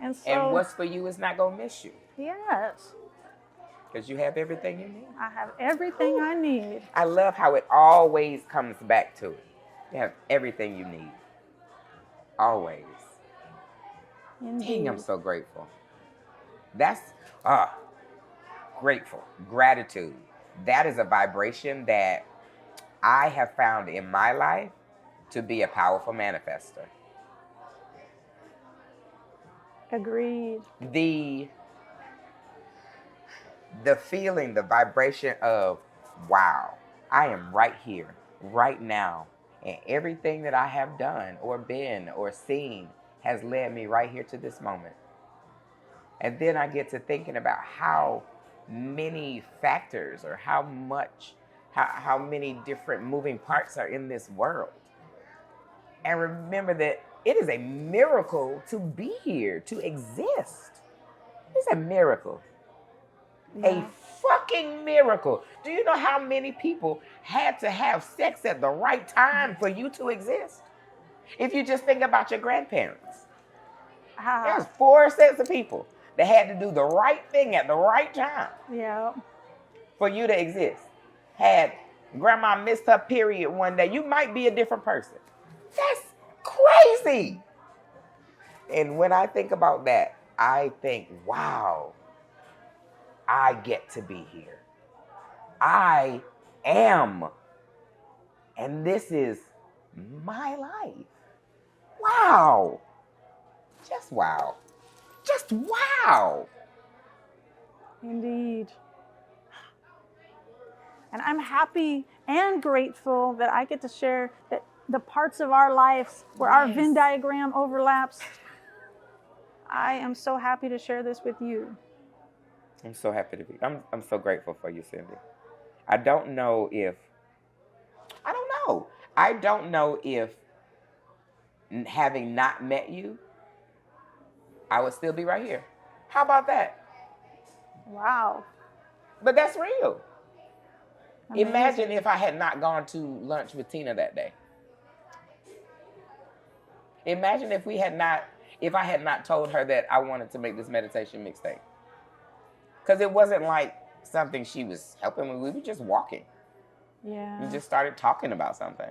And what's for you is not going to miss you. Yes. Because you have everything you need. I have everything I need. I love how it always comes back to it. You have everything you need. Always. Indeed. Dang, I'm so grateful. That's grateful. Gratitude. That is a vibration that I have found in my life to be a powerful manifester. Agreed. The feeling, the vibration of, wow, I am right here, right now, and everything that I have done or been or seen has led me right here to this moment. And then I get to thinking about how many factors, or how many different moving parts are in this world. And remember that it is a miracle to be here, to exist. It's a miracle. Yeah. A fucking miracle. Do you know how many people had to have sex at the right time for you to exist? If you just think about your grandparents. There's 4 sets of people that had to do the right thing at the right time. Yeah. For you to exist. Had grandma missed her period one day, you might be a different person. That's crazy. And when I think about that, I think, wow, I get to be here. I am. And this is my life. Wow. Just wow. Just wow. Indeed. And I'm happy and grateful that I get to share that the parts of our lives where our Venn diagram overlaps. I am so happy to share this with you. I'm so happy to be. I'm so grateful for you, Cindy. I don't know if having not met you, I would still be right here. How about that? Wow. But that's real. Amazing. Imagine if I had not gone to lunch with Tina that day. Imagine if I had not told her that I wanted to make this meditation mixtape. Because it wasn't like something she was helping me. We were just walking. Yeah. We just started talking about something.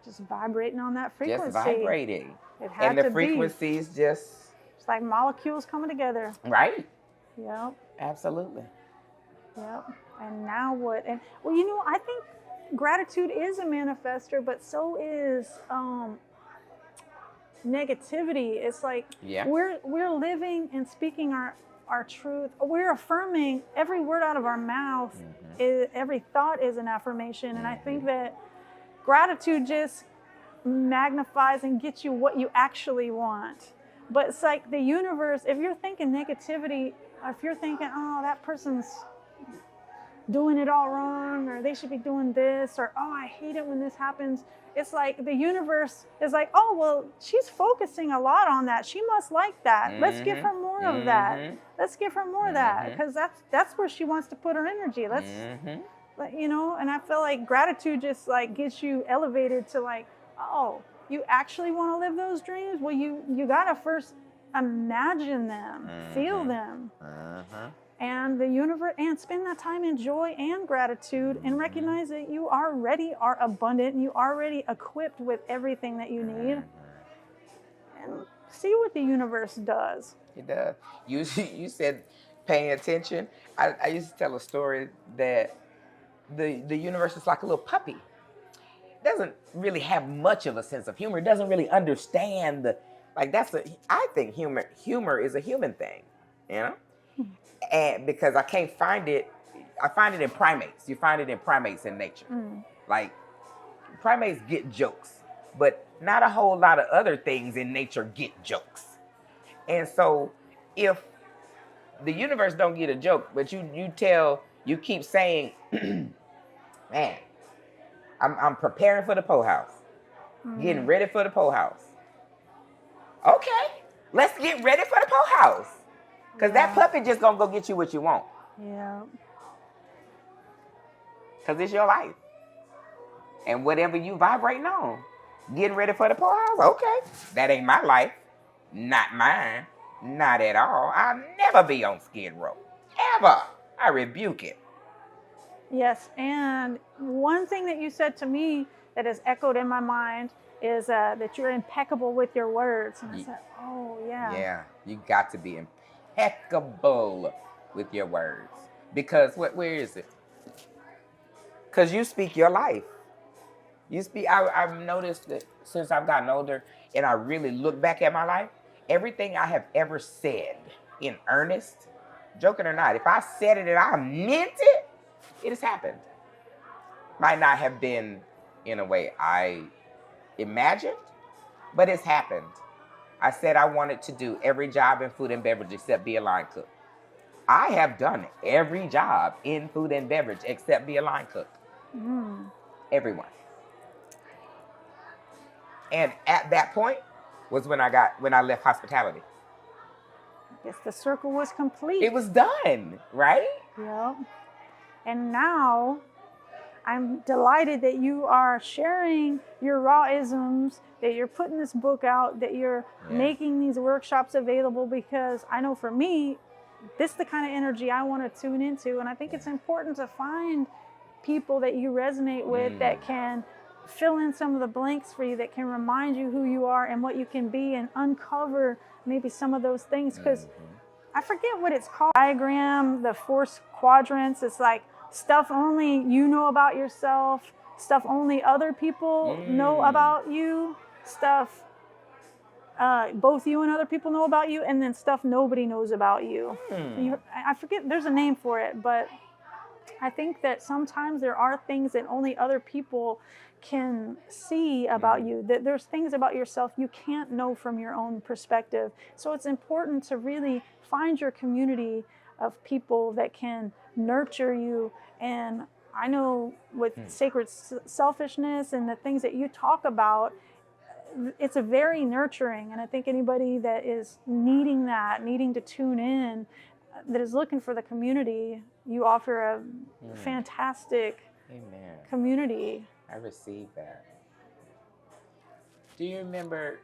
Just vibrating on that frequency. Just vibrating. It had and the to frequencies be. just... It's like molecules coming together. Right. Yep. Absolutely. Yep. And now what? And well, you know, I think gratitude is a manifester, but so is negativity. It's like we're living and speaking our truth. We're affirming every word out of our mouth. Every thought is an affirmation. And I think that gratitude just magnifies and gets you what you actually want. But it's like the universe, if you're thinking negativity, if you're thinking, oh, that person's doing it all wrong, or they should be doing this, or oh, I hate it when this happens. It's like the universe is like, oh, well, she's focusing a lot on that. She must like that. Let's give her more of that. Let's give her more of that, because that's where she wants to put her energy. Let's, you know, and I feel like gratitude just like gets you elevated to like, oh, you actually want to live those dreams? Well, you gotta first imagine them, feel them. And the universe, and spend that time in joy and gratitude, and recognize that you already are abundant and you already equipped with everything that you need. And see what the universe does. It does. You said paying attention. I used to tell a story that the universe is like a little puppy. It doesn't really have much of a sense of humor. It doesn't really understand I think humor is a human thing, you know? And because I can't find it, I find it in primates. You find it in primates in nature. Like, primates get jokes, but not a whole lot of other things in nature get jokes. And so if the universe don't get a joke, but you keep saying, man, I'm preparing for the pole house, getting ready for the pole house. Okay, let's get ready for the pole house. Because that puppy just going to go get you what you want. Yeah. Because it's your life. And whatever you vibrating on, getting ready for the pole house, okay. That ain't my life. Not mine. Not at all. I'll never be on Skid Row. Ever. I rebuke it. Yes, and one thing that you said to me that has echoed in my mind is that you're impeccable with your words. And I said, oh, yeah. Yeah, you got to be impeccable with your words. Because where is it? Because you speak your life. I've noticed that since I've gotten older and I really look back at my life, everything I have ever said in earnest, joking or not, if I said it and I meant it, it has happened. Might not have been in a way I imagined, but it's happened. I said I wanted to do every job in food and beverage except be a line cook. I have done every job in food and beverage except be a line cook. Everyone. And at that point was when I left hospitality. I guess the circle was complete. It was done, right? Yep. And now I'm delighted that you are sharing your raw isms, that you're putting this book out, that you're making these workshops available, because I know for me, this is the kind of energy I want to tune into. And I think it's important to find people that you resonate with that can fill in some of the blanks for you, that can remind you who you are and what you can be, and uncover maybe some of those things. Because I forget what it's called. Diagram, the 4 quadrants. It's like stuff only you know about yourself, stuff only other people know about you, stuff both you and other people know about you, and then stuff nobody knows about you. I forget, there's a name for it, but I think that sometimes there are things that only other people can see about you, that there's things about yourself you can't know from your own perspective. So it's important to really find your community of people that can nurture you. And I know with sacred selfishness and the things that you talk about, it's a very nurturing. And I think anybody that is needing to tune in, that is looking for the community, you offer a fantastic community. I received that. Do you remember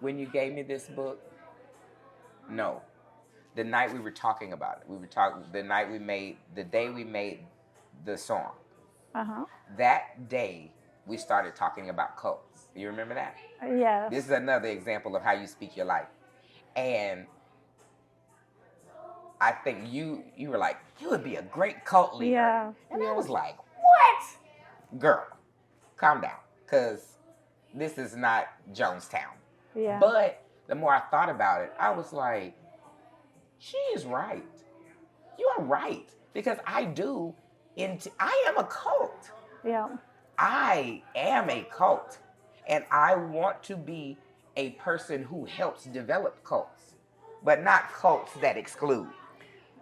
when you gave me this book? No. The night we were talking about it. We were talking the day we made the song. Uh-huh. That day we started talking about cults. You remember that? Yes. This is another example of how you speak your life. And I think you were like, you would be a great cult leader. Yeah. And I was like, what? Girl, calm down. Because this is not Jonestown. Yeah. But the more I thought about it, I was like, she is right. You are right. Because I am a cult. Yeah. I am a cult. And I want to be a person who helps develop cults. But not cults that exclude.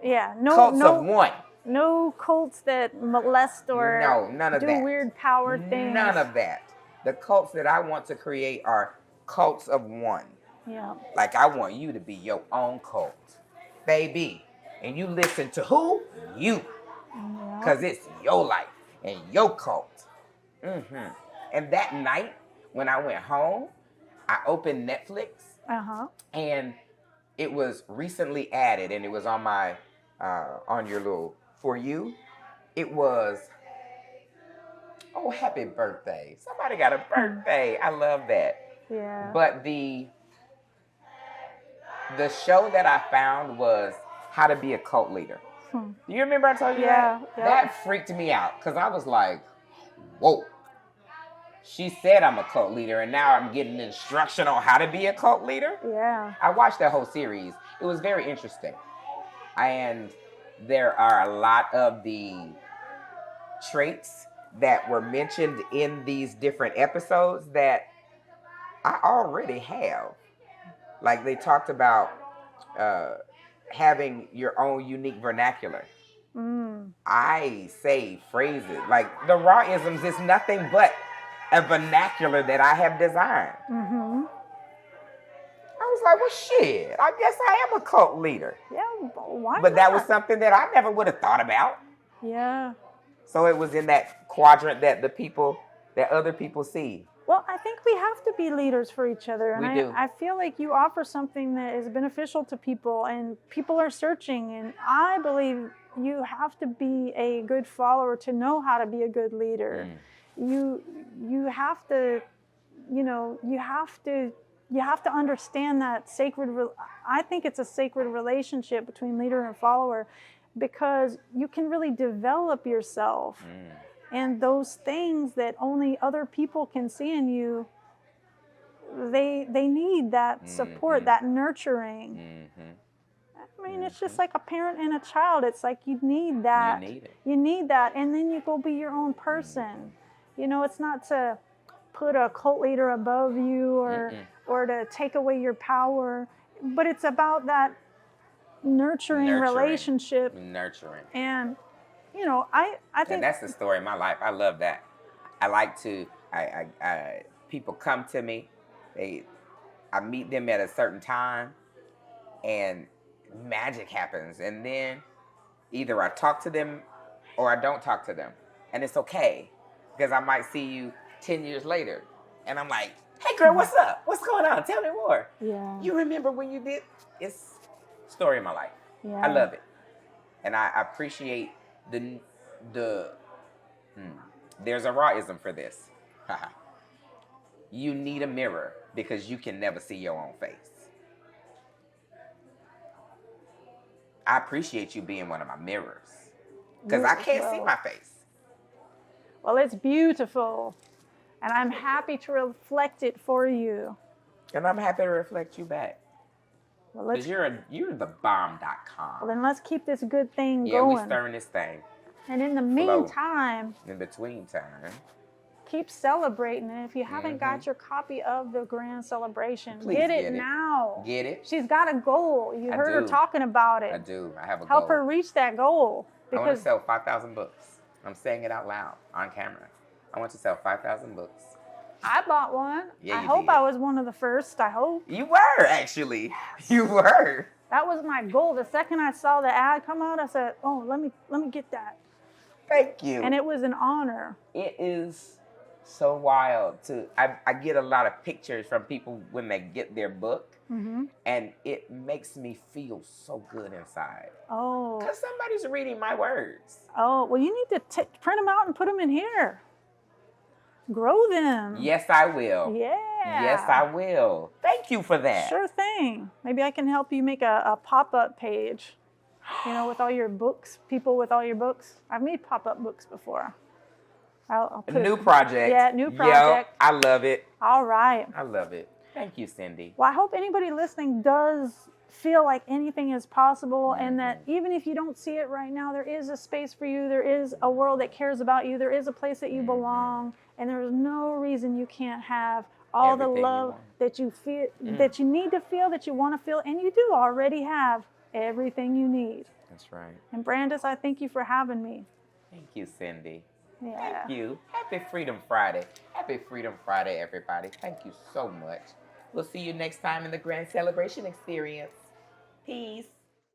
Yeah. Cults of one. No cults that molest or none of do that. weird power things. None of that. The cults that I want to create are cults of one. Yeah. Like I want you to be your own cult, baby. And you listen to who? You. Because it's your life and your cult. And that night when I went home, I opened Netflix. Uh-huh. And it was recently added, and it was on my, on your little For You. It was, oh, happy birthday. Somebody got a birthday. I love that. Yeah. But the show that I found was How to Be a Cult Leader. Do you remember I told you that? Yeah. That freaked me out because I was like, whoa. She said I'm a cult leader, and now I'm getting instruction on how to be a cult leader? Yeah. I watched that whole series. It was very interesting. And there are a lot of the traits that were mentioned in these different episodes that I already have. Like they talked about having your own unique vernacular. I say phrases. Like the raw-isms is nothing but a vernacular that I have designed. I was like, well, shit, I guess I am a cult leader. Yeah, why But not? that was something that I never would have thought about. Yeah. So it was in that quadrant that other people see. Well, I think we have to be leaders for each other. And We do. I feel like you offer something that is beneficial to people, and people are searching. And I believe you have to be a good follower to know how to be a good leader. You have to, you have to understand that I think it's a sacred relationship between leader and follower, because you can really develop yourself. And those things that only other people can see in you, they need that support, that nurturing. I mean, it's just like a parent and a child. It's like you need that. You need it. You need that, and then you go be your own person. It's not to put a cult leader above you or to take away your power, but it's about that nurturing relationship. Nurturing. And, I think... And that's the story of my life. I love that. I like to, people come to me, I meet them at a certain time, and magic happens. And then either I talk to them or I don't talk to them. And it's okay, because I might see you 10 years later, and I'm like, hey girl, what's up? What's going on? Tell me more. Yeah. You remember when you did? It's story of my life. Yeah. I love it. And I appreciate there's a raw-ism for this. You need a mirror because you can never see your own face. I appreciate you being one of my mirrors because I can't see my face. Well, it's beautiful, and I'm happy to reflect it for you. And I'm happy to reflect you back. Well, because you're the bomb.com. Well, then let's keep this good thing Yeah, going. we stirring this thing. And in the meantime, in between time, keep celebrating. And if you haven't got your copy of the Grand Celebration, please get it now. Get it. She's got a goal. You heard her talking about it. I do. I have a goal. Help her reach that goal. I want to sell 5,000 books. I'm saying it out loud on camera. I want to sell 5,000 books. I bought one. Yeah, I hope did. I was one of the first. I hope. You were, actually. Yes. You were. That was my goal. The second I saw the ad come out, I said, oh, let me get that. Thank you. And it was an honor. It is So wild. I get a lot of pictures from people when they get their book, and it makes me feel so good inside. Oh. Because somebody's reading my words. Oh, well, you need to print them out and put them in here. Grow them. Yes, I will. Yeah. Yes, I will. Thank you for that. Sure thing. Maybe I can help you make a pop-up page, with all your books, people with all your books. I've made pop-up books before. I'll put New project. Yeah, new project. Yo, I love it. All right. I love it. Thank you, Cindy. Well, I hope anybody listening does feel like anything is possible, and that even if you don't see it right now, there is a space for you. There is a world that cares about you. There is a place that you belong, and there is no reason you can't have all Everything the you love want. that you feel, that you need to feel, that you want to feel, and you do already have everything you need. That's right. And Brandis, I thank you for having me. Thank you, Cindy. Yeah. Thank you. Happy Freedom Friday. Happy Freedom Friday, everybody. Thank you so much. We'll see you next time in the Grand Celebration Experience. Peace.